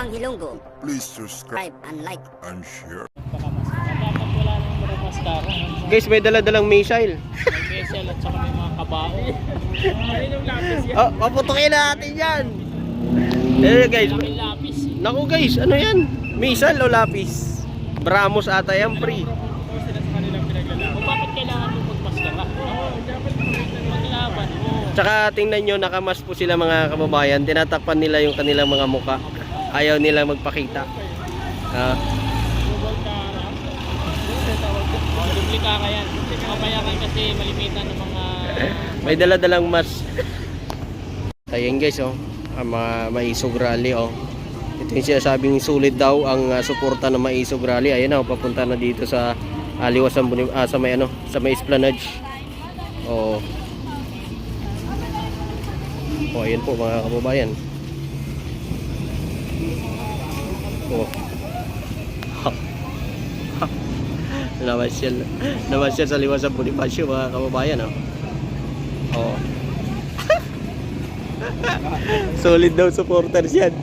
Bang Hilonggo. Please subscribe And like. and share. Dapat wala nang mga maskara. Guys, may dala-dalang missile. May kesel at saka may mga kabao. Ayun yung lapis yan. Oh, paputukin natin yan. Eh guys, May lapis. naku guys, ano yan? Missile o lapis? Bramos ata yan, pre. Kung bakit kailangan mo magmaskara? Maglaban mo. Tsaka tingnan nyo, nakamas po sila mga kababayan. Tinatakpan nila yung kanilang mga muka. Ayaw nila magpakita. Bubol ka na. Duplika ka yan. Makabayaran kasi malimitan ng mga... May dala-dalang mas. Ayan guys, oh. Ang mga Maisog Rally, oh. Ito yung sinasabing sulit daw ang suporta ng Maisog Rally. Ayan, oh, papunta na dito sa Liwasan sa may ano, sa may Esplanade. Oh. Oh, ayan po mga kababayan. Oh. Namasyal sa Liwasan Bonifacio mga kababayan, oh. Oh. Solid daw supporters yan.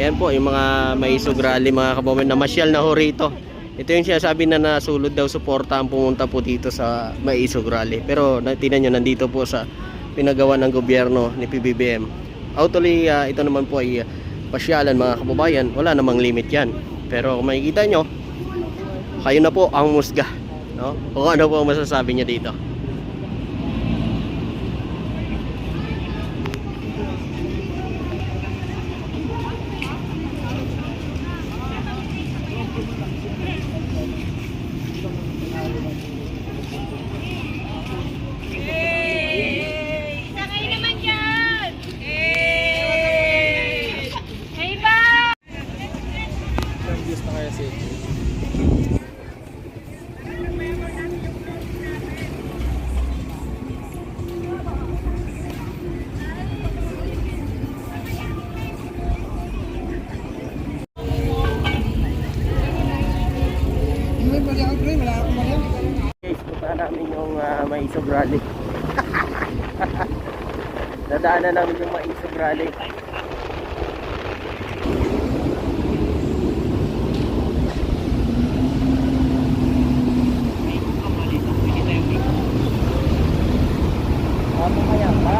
Ayan po yung mga Maisog Rally mga kababayan na masyal na ho rito. Ito yung sinasabi na nasulod daw suporta ang pumunta po dito sa Maisog Rally. Pero tingnan nyo, nandito po sa pinagawa ng gobyerno ni PBBM. Actually ito naman po ay pasyalan mga kababayan. Wala namang limit yan. Pero kung makikita nyo, kayo na po ang musga, no? O ano po ang masasabi nyo dito? Guys, punta namin yung Maisog Rally. Dadaanan namin yung Maisog Rally. Ano kaya ba?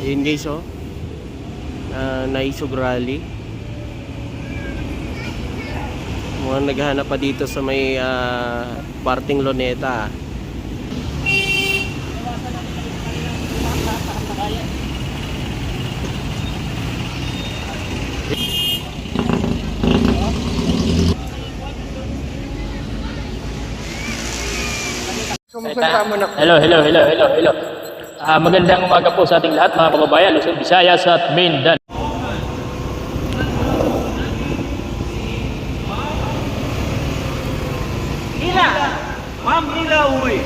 Yun guys, oh. Naisog Rally. Mga naghahanap pa dito sa may parting Luneta. Hello. Magandang umaga po sa ating lahat mga kababayan, Luzon, Visayas at Mindanao. Ila, Ma'am Ila uwi.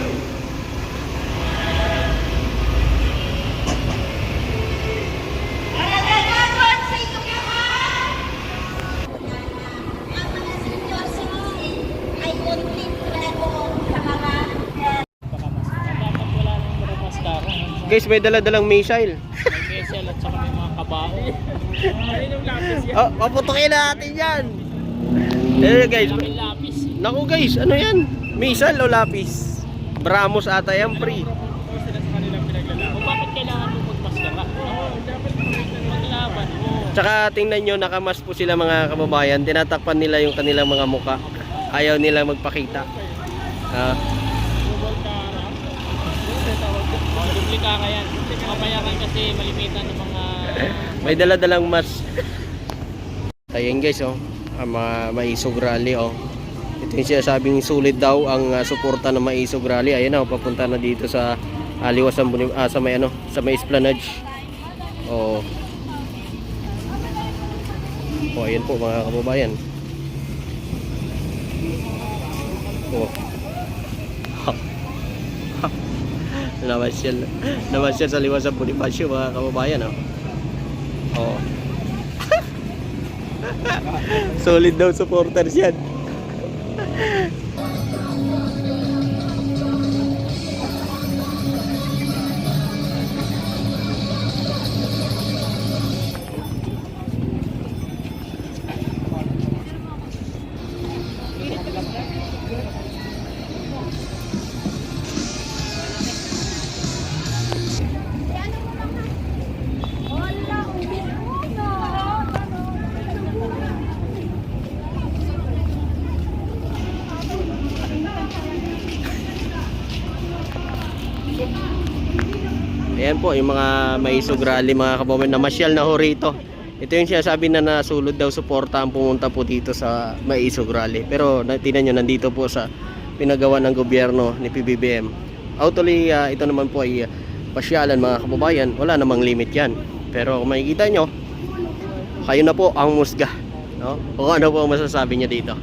Dapat wala nang mga maskara. Guys, may dala-dalang missile. May kesel at saka may mga kabao. Ayun yung lapis yan. Oh, paputukin natin yan. Eh guys, May lapis. naku guys, ano yan? Missile o lapis? Bramos ata yan, pre. Kung bakit kailangan mo magmaskara? Maglaban mo. Tsaka tingnan nyo, nakamas po sila mga kababayan. Tinatakpan nila yung kanilang mga muka. Ayaw nila magpakita. Duplikaka yan. Mapayakan kasi malimitan ng mga... May dala-dalang mas. Ayan guys, oh. Mga Maisog Rally, oh. Ito yung sinasabing sulit daw ang suporta ng Maisog Rally. Ayan, oh, papunta na dito sa Liwasan sa may sa may Esplanade. Oh. Oh, ayan po mga kababayan. Oh. Namasyal sa Liwasan Bonifacio mga kababayan, oh. Oh. Solid daw supporters yan. Ayan po yung mga Maisog Rally mga kababayan na masyal na ho rito. Ito yung sinasabi na nasulod daw suporta ang pumunta po dito sa Maisog Rally. Pero tingnan nyo, nandito po sa pinagawa ng gobyerno ni PBBM. Actually, ito naman po ay pasyalan mga kababayan. Wala namang limit yan. Pero kung makikita nyo, kayo na po ang musga, no? O ano po ang masasabi niya dito?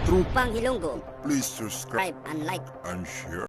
Trumpang Ilonggo. Please subscribe Subscribe and like. and share.